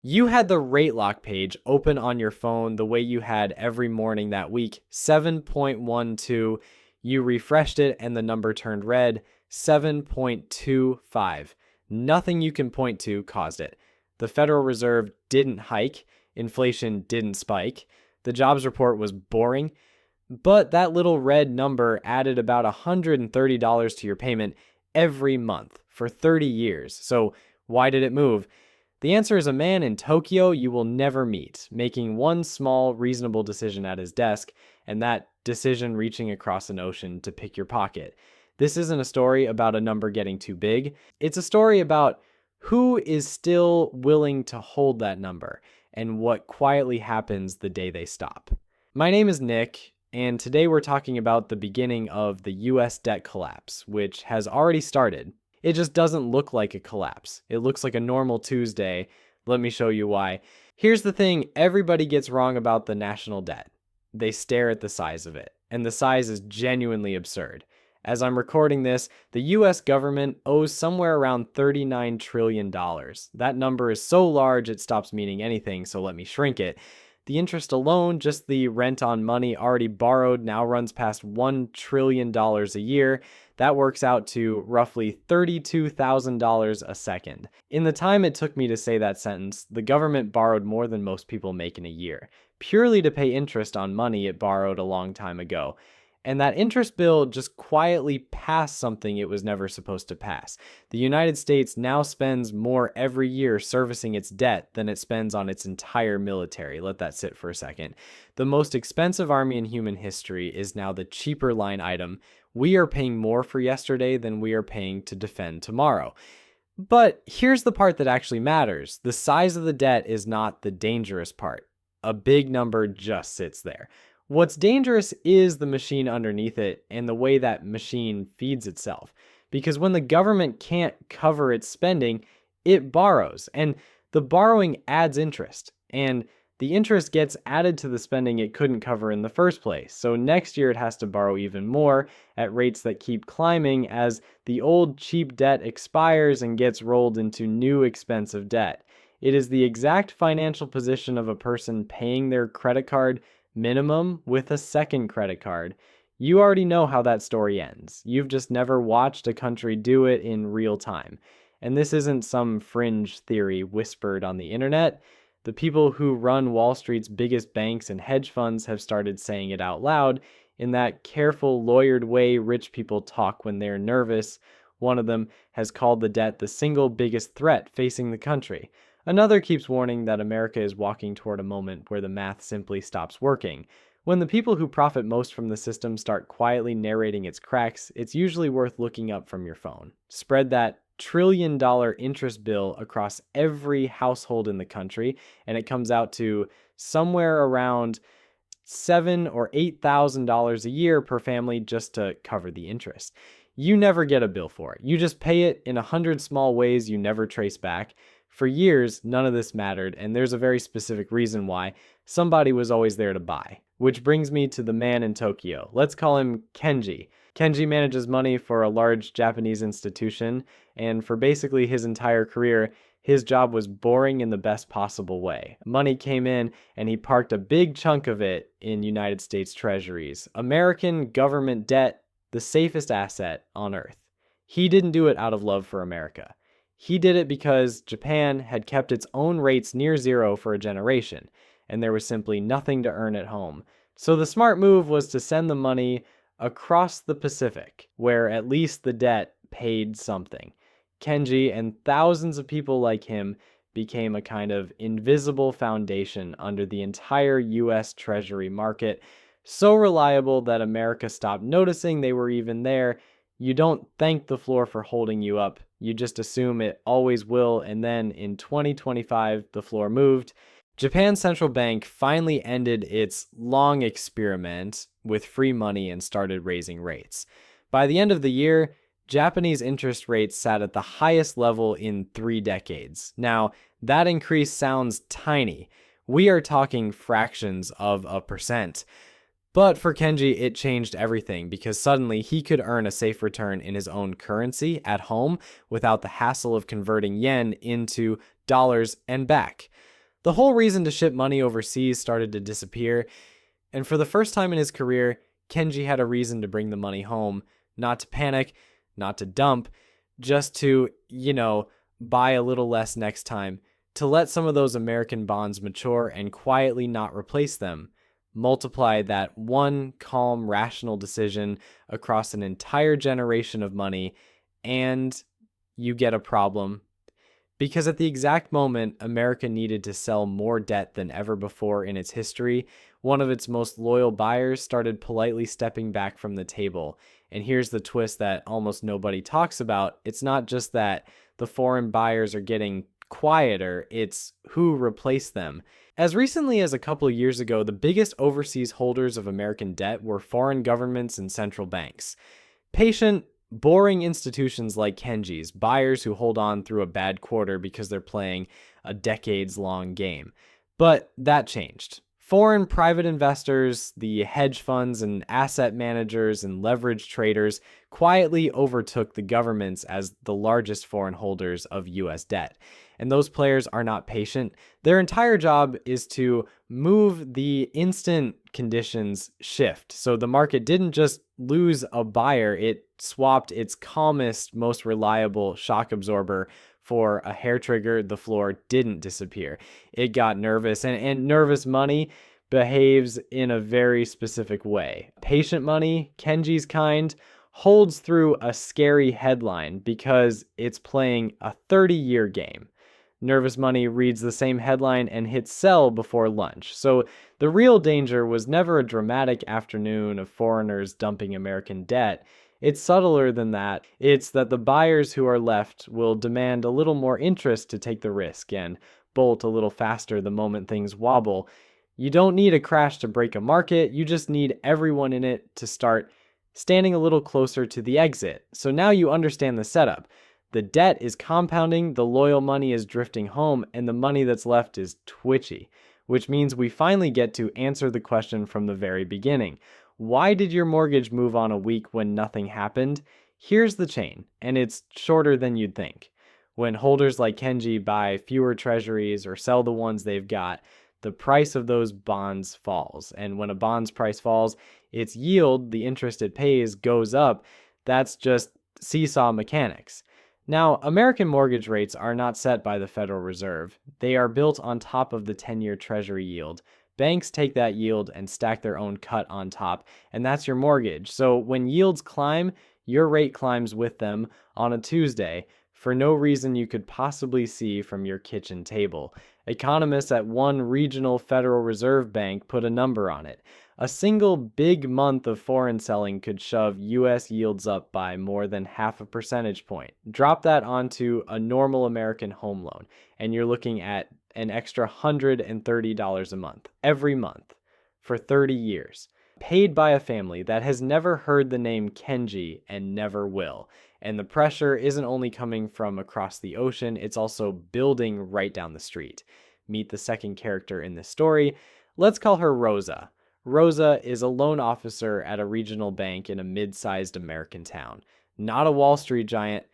You had the rate lock page open on your phone the way you had every morning that week, 7.12. You refreshed it and the number turned red, 7.25. Nothing you can point to caused it. The Federal Reserve didn't hike, inflation didn't spike, the jobs report was boring, but that little red number added about $130 to your payment every month for 30 years. So why did it move? The answer is a man in Tokyo you will never meet, making one small, reasonable decision at his desk, and that decision reaching across an ocean to pick your pocket. This isn't a story about a number getting too big. It's a story about who is still willing to hold that number and what quietly happens the day they stop. My name is Nick, and today we're talking about the beginning of the US debt collapse, which has already started. It just doesn't look like a collapse. It looks like a normal Tuesday. Let me show you why. Here's the thing everybody gets wrong about the national debt. They stare at the size of it, and the size is genuinely absurd. As I'm recording this, the US government owes somewhere around $39 trillion. That number is so large it stops meaning anything, so let me shrink it. The interest alone, just the rent on money already borrowed, now runs past $1 trillion a year. That works out to roughly $32,000 a second. In the time it took me to say that sentence, the government borrowed more than most people make in a year, purely to pay interest on money it borrowed a long time ago. And that interest bill just quietly passed something it was never supposed to pass. The United States now spends more every year servicing its debt than it spends on its entire military. Let that sit for a second. The most expensive army in human history is now the cheaper line item. We are paying more for yesterday than we are paying to defend tomorrow. But here's the part that actually matters. The size of the debt is not the dangerous part. A big number just sits there. What's dangerous is the machine underneath it and the way that machine feeds itself. Because when the government can't cover its spending, it borrows. And the borrowing adds interest. And the interest gets added to the spending it couldn't cover in the first place. So next year it has to borrow even more at rates that keep climbing as the old cheap debt expires and gets rolled into new expensive debt. It is the exact financial position of a person paying their credit card minimum with a second credit card. You already know how that story ends. You've just never watched a country do it in real time. And this isn't some fringe theory whispered on the internet. The people who run Wall Street's biggest banks and hedge funds have started saying it out loud in that careful, lawyered way rich people talk when they're nervous. One of them has called the debt the single biggest threat facing the country. Another keeps warning that America is walking toward a moment where the math simply stops working. When the people who profit most from the system start quietly narrating its cracks, it's usually worth looking up from your phone. Spread that trillion-dollar interest bill across every household in the country, and it comes out to somewhere around $7,000 or $8,000 a year per family just to cover the interest. You never get a bill for it. You just pay it in 100 small ways you never trace back. For years, none of this mattered, and there's a very specific reason why. Somebody was always there to buy. Which brings me to the man in Tokyo. Let's call him Kenji. Kenji manages money for a large Japanese institution, and for basically his entire career, his job was boring in the best possible way. Money came in, and he parked a big chunk of it in United States treasuries. American government debt, the safest asset on earth. He didn't do it out of love for America. He did it because Japan had kept its own rates near zero for a generation, and there was simply nothing to earn at home. So the smart move was to send the money across the Pacific, where at least the debt paid something. Kenji and thousands of people like him became a kind of invisible foundation under the entire US Treasury market, so reliable that America stopped noticing they were even there. You don't thank the floor for holding you up. You just assume it always will, and then in 2025, the floor moved. Japan's central bank finally ended its long experiment with free money and started raising rates. By the end of the year, Japanese interest rates sat at the highest level in 3 decades. Now, that increase sounds tiny. We are talking fractions of a percent. But for Kenji, it changed everything because suddenly he could earn a safe return in his own currency at home without the hassle of converting yen into dollars and back. The whole reason to ship money overseas started to disappear, and for the first time in his career, Kenji had a reason to bring the money home, not to panic, not to dump, just to, buy a little less next time, to let some of those American bonds mature and quietly not replace them. Multiply that one calm, rational decision across an entire generation of money, and you get a problem. Because at the exact moment America needed to sell more debt than ever before in its history, one of its most loyal buyers started politely stepping back from the table. And here's the twist that almost nobody talks about. It's not just that the foreign buyers are getting quieter, it's who replaced them. As recently as a couple of years ago, the biggest overseas holders of American debt were foreign governments and central banks. Patient, boring institutions like Kenji's, buyers who hold on through a bad quarter because they're playing a decades-long game. But that changed. Foreign private investors, the hedge funds and asset managers and leverage traders quietly overtook the governments as the largest foreign holders of US debt. And those players are not patient. Their entire job is to move the instant conditions shift. So the market didn't just lose a buyer, it swapped its calmest, most reliable shock absorber for a hair trigger. The floor didn't disappear. It got nervous, and nervous money behaves in a very specific way. Patient money, Kenji's kind, holds through a scary headline because it's playing a 30-year game. Nervous money reads the same headline and hits sell before lunch. So the real danger was never a dramatic afternoon of foreigners dumping American debt. It's subtler than that. It's that the buyers who are left will demand a little more interest to take the risk and bolt a little faster the moment things wobble. You don't need a crash to break a market. You just need everyone in it to start standing a little closer to the exit. So now you understand the setup. The debt is compounding, the loyal money is drifting home, and the money that's left is twitchy, which means we finally get to answer the question from the very beginning. Why did your mortgage move on a week when nothing happened? Here's the chain, and it's shorter than you'd think. When holders like Kenji buy fewer treasuries or sell the ones they've got, the price of those bonds falls. And when a bond's price falls, its yield, the interest it pays, goes up. That's just seesaw mechanics. Now, American mortgage rates are not set by the Federal Reserve. They are built on top of the 10-year Treasury yield. Banks take that yield and stack their own cut on top, and that's your mortgage. So when yields climb, your rate climbs with them on a Tuesday for no reason you could possibly see from your kitchen table. Economists at one regional Federal Reserve bank put a number on it. A single big month of foreign selling could shove US yields up by more than half a percentage point. Drop that onto a normal American home loan, and you're looking at an extra $130 a month, every month, for 30 years. Paid by a family that has never heard the name Kenji and never will. And the pressure isn't only coming from across the ocean, it's also building right down the street. Meet the second character in this story. Let's call her Rosa. Rosa is a loan officer at a regional bank in a mid-sized American town. Not a Wall Street giant,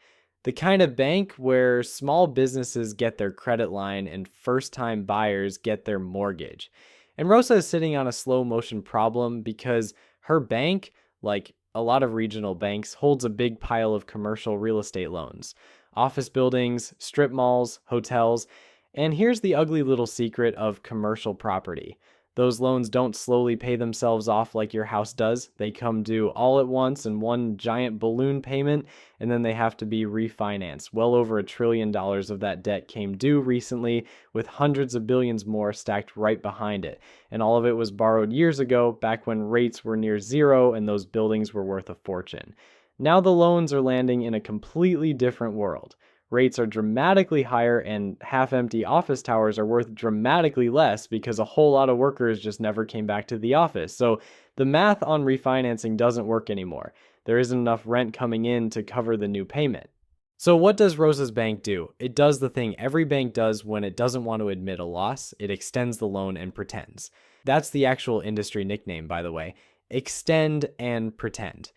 the kind of bank where small businesses get their credit line and first-time buyers get their mortgage. And Rosa is sitting on a slow-motion problem because her bank, like a lot of regional banks, holds a big pile of commercial real estate loans. Office buildings, strip malls, hotels. And here's the ugly little secret of commercial property. Those loans don't slowly pay themselves off like your house does. They come due all at once in one giant balloon payment, and then they have to be refinanced. Well over $1 trillion of that debt came due recently, with hundreds of billions more stacked right behind it. And all of it was borrowed years ago, back when rates were near zero and those buildings were worth a fortune. Now the loans are landing in a completely different world. Rates are dramatically higher, and half-empty office towers are worth dramatically less because a whole lot of workers just never came back to the office. So the math on refinancing doesn't work anymore. There isn't enough rent coming in to cover the new payment. So what does Rosa's bank do? It does the thing every bank does when it doesn't want to admit a loss. It extends the loan and pretends. That's the actual industry nickname, by the way. Extend and pretend.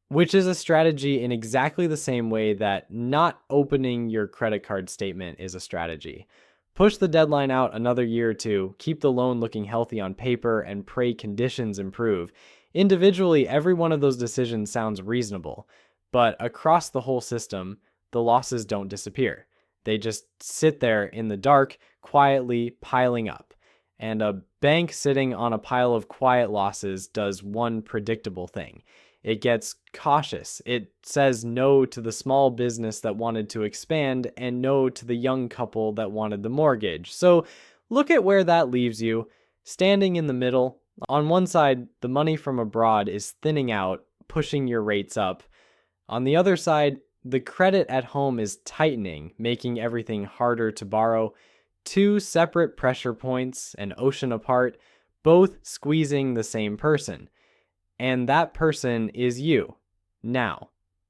Which is a strategy in exactly the same way that not opening your credit card statement is a strategy. Push the deadline out another year or two, keep the loan looking healthy on paper, and pray conditions improve. Individually, every one of those decisions sounds reasonable, but across the whole system, the losses don't disappear. They just sit there in the dark, quietly piling up. And a bank sitting on a pile of quiet losses does one predictable thing. It gets cautious. It says no to the small business that wanted to expand and no to the young couple that wanted the mortgage. So look at where that leaves you. Standing in the middle, on one side, the money from abroad is thinning out, pushing your rates up. On the other side, the credit at home is tightening, making everything harder to borrow. Two separate pressure points, an ocean apart, both squeezing the same person. And that person is you. Now,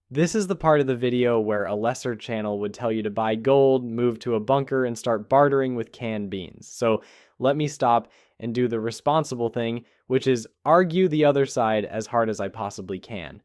this is the part of the video where a lesser channel would tell you to buy gold, move to a bunker, and start bartering with canned beans. So let me stop and do the responsible thing, which is argue the other side as hard as I possibly can.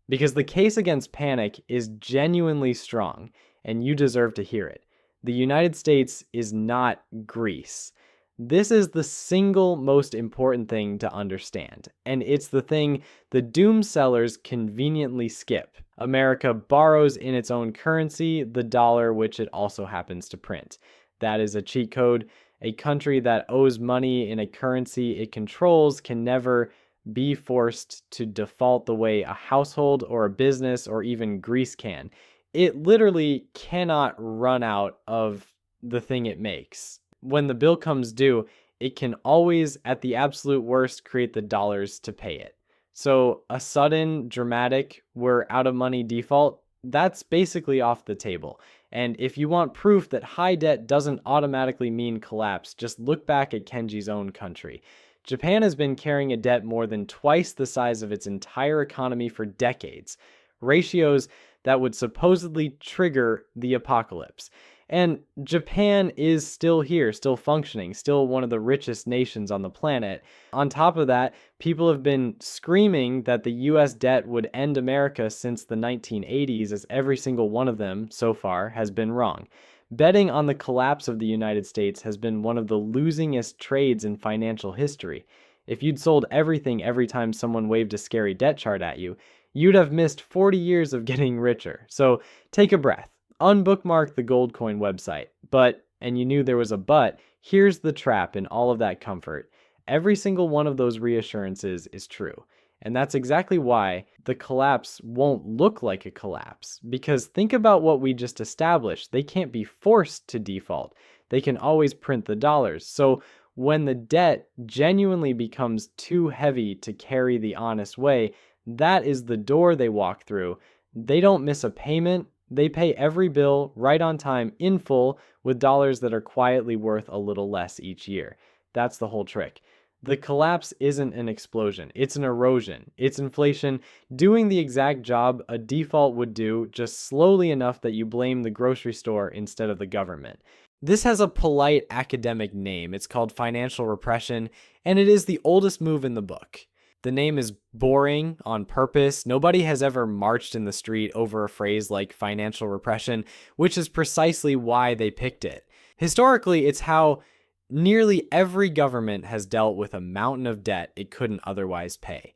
Because the case against panic is genuinely strong, and you deserve to hear it. The United States is not Greece. This is the single most important thing to understand, and it's the thing the doomsellers conveniently skip. America borrows in its own currency, the dollar, which it also happens to print. That is a cheat code. A country that owes money in a currency it controls can never be forced to default the way a household or a business or even Greece can. It literally cannot run out of the thing it makes. When the bill comes due, it can always, at the absolute worst, create the dollars to pay it. So a sudden, dramatic, we're out of money default, that's basically off the table. And if you want proof that high debt doesn't automatically mean collapse, just look back at Kenji's own country. Japan has been carrying a debt more than twice the size of its entire economy for decades. Ratios that would supposedly trigger the apocalypse. And Japan is still here, still functioning, still one of the richest nations on the planet. On top of that, people have been screaming that the US debt would end America since the 1980s, as every single one of them so far has been wrong. Betting on the collapse of the United States has been one of the losingest trades in financial history. If you'd sold everything every time someone waved a scary debt chart at you, you'd have missed 40 years of getting richer. So take a breath. Unbookmark the Goldcoin website. But, and you knew there was a but, here's the trap in all of that comfort. Every single one of those reassurances is true. And that's exactly why the collapse won't look like a collapse. Because think about what we just established. They can't be forced to default. They can always print the dollars. So when the debt genuinely becomes too heavy to carry the honest way, that is the door they walk through. They don't miss a payment. They pay every bill right on time in full with dollars that are quietly worth a little less each year. That's the whole trick. The collapse isn't an explosion. It's an erosion. It's inflation doing the exact job a default would do, just slowly enough that you blame the grocery store instead of the government. This has a polite academic name. It's called financial repression, and it is the oldest move in the book. The name is boring on purpose. Nobody has ever marched in the street over a phrase like financial repression, which is precisely why they picked it. Historically, it's how nearly every government has dealt with a mountain of debt it couldn't otherwise pay.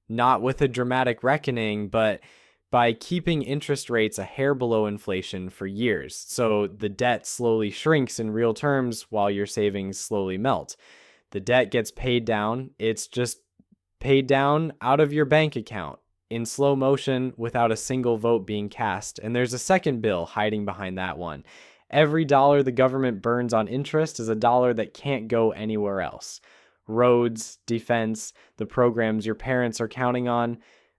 Not with a dramatic reckoning, but by keeping interest rates a hair below inflation for years, so the debt slowly shrinks in real terms while your savings slowly melt. The debt gets paid down. It's just paid down out of your bank account in slow motion without a single vote being cast. And there's a second bill hiding behind that one. Every dollar the government burns on interest is a dollar that can't go anywhere else. Roads, defense, the programs your parents are counting on.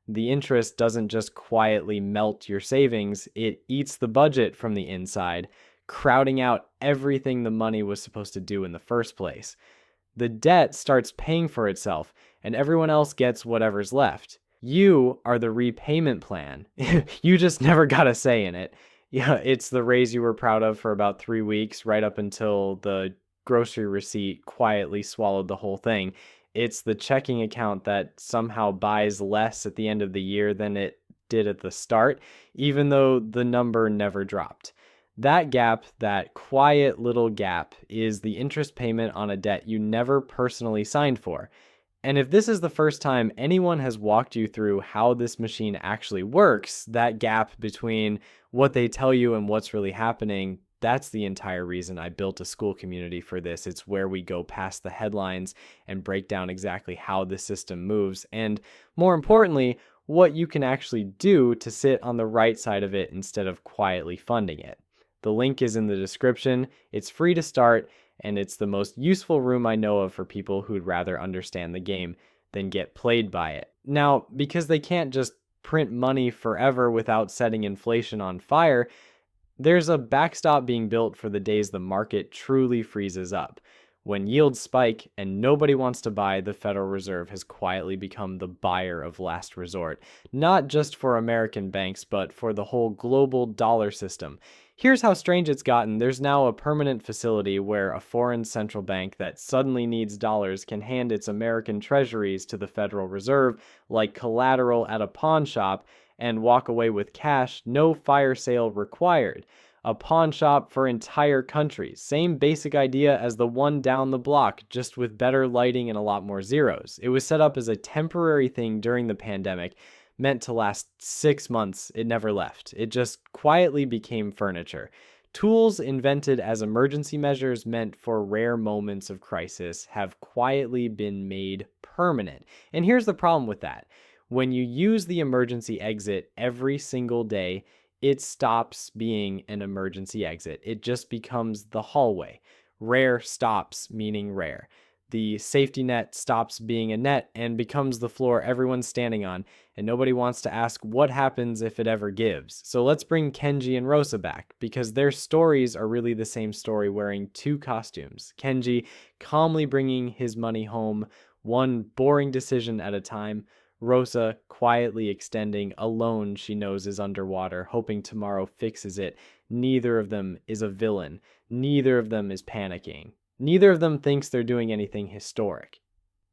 The interest doesn't just quietly melt your savings, it eats the budget from the inside, crowding out everything the money was supposed to do in the first place. The debt starts paying for itself, and everyone else gets whatever's left. You are the repayment plan. You just never got a say in it. Yeah, it's the raise you were proud of for about 3 weeks, right up until the grocery receipt quietly swallowed the whole thing. It's the checking account that somehow buys less at the end of the year than it did at the start, even though the number never dropped. That gap, that quiet little gap, is the interest payment on a debt you never personally signed for. And if this is the first time anyone has walked you through how this machine actually works, that gap between what they tell you and what's really happening, that's the entire reason I built a school community for this. It's where we go past the headlines and break down exactly how the system moves. And more importantly, what you can actually do to sit on the right side of it instead of quietly funding it. The link is in the description. It's free to start, and it's the most useful room I know of for people who'd rather understand the game than get played by it. Now, because they can't just print money forever without setting inflation on fire, there's a backstop being built for the days the market truly freezes up. When yields spike and nobody wants to buy, the Federal Reserve has quietly become the buyer of last resort, not just for American banks, but for the whole global dollar system. Here's how strange it's gotten. There's now a permanent facility where a foreign central bank that suddenly needs dollars can hand its American treasuries to the Federal Reserve like collateral at a pawn shop and walk away with cash, no fire sale required. A pawn shop for entire countries. Same basic idea as the one down the block, just with better lighting and a lot more zeros. It was set up as a temporary thing during the pandemic, meant to last 6 months. It never left. It just quietly became furniture. Tools invented as emergency measures meant for rare moments of crisis have quietly been made permanent. And here's the problem with that. When you use the emergency exit every single day, it stops being an emergency exit. It just becomes the hallway. Rare stops meaning rare. The safety net stops being a net and becomes the floor everyone's standing on, and nobody wants to ask what happens if it ever gives. So let's bring Kenji and Rosa back, because their stories are really the same story wearing two costumes. Kenji calmly bringing his money home, one boring decision at a time. Rosa quietly extending a loan she knows is underwater, hoping tomorrow fixes it. Neither of them is a villain. Neither of them is panicking. Neither of them thinks they're doing anything historic.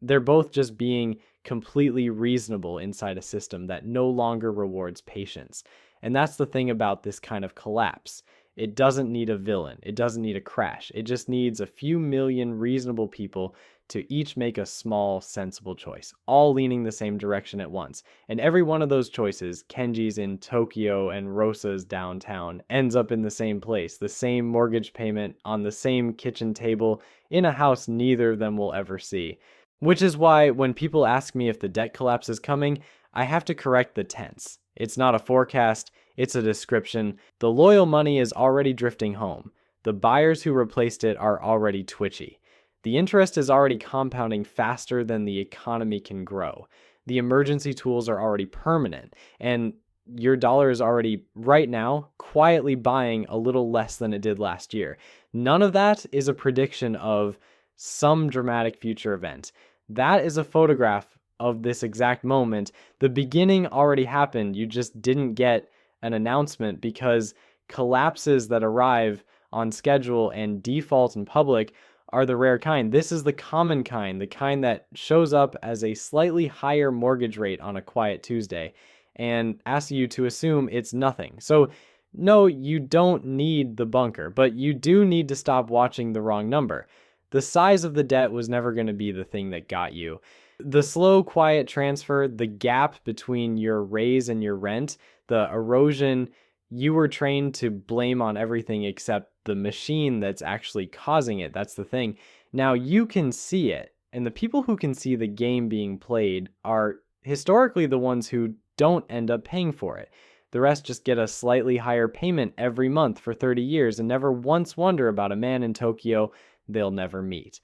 They're both just being completely reasonable inside a system that no longer rewards patience. And that's the thing about this kind of collapse. It doesn't need a villain. It doesn't need a crash. It just needs a few million reasonable people to each make a small, sensible choice, all leaning the same direction at once. And every one of those choices, Kenji's in Tokyo and Rosa's downtown, ends up in the same place, the same mortgage payment, on the same kitchen table, in a house neither of them will ever see. Which is why when people ask me if the debt collapse is coming, I have to correct the tense. It's not a forecast, it's a description. The loyal money is already drifting home. The buyers who replaced it are already twitchy. The interest is already compounding faster than the economy can grow. The emergency tools are already permanent, and your dollar is already, right now, quietly buying a little less than it did last year. None of that is a prediction of some dramatic future event. That is a photograph of this exact moment. The beginning already happened. You just didn't get an announcement because collapses that arrive on schedule and default in public are the rare kind. This is the common kind, the kind that shows up as a slightly higher mortgage rate on a quiet Tuesday and asks you to assume it's nothing. So no, you don't need the bunker, but you do need to stop watching the wrong number. The size of the debt was never going to be the thing that got you. The slow, quiet transfer, the gap between your raise and your rent, the erosion, you were trained to blame on everything except the machine that's actually causing it. That's the thing. Now you can see it, and the people who can see the game being played are historically the ones who don't end up paying for it. The rest just get a slightly higher payment every month for 30 years and never once wonder about a man in Tokyo they'll never meet.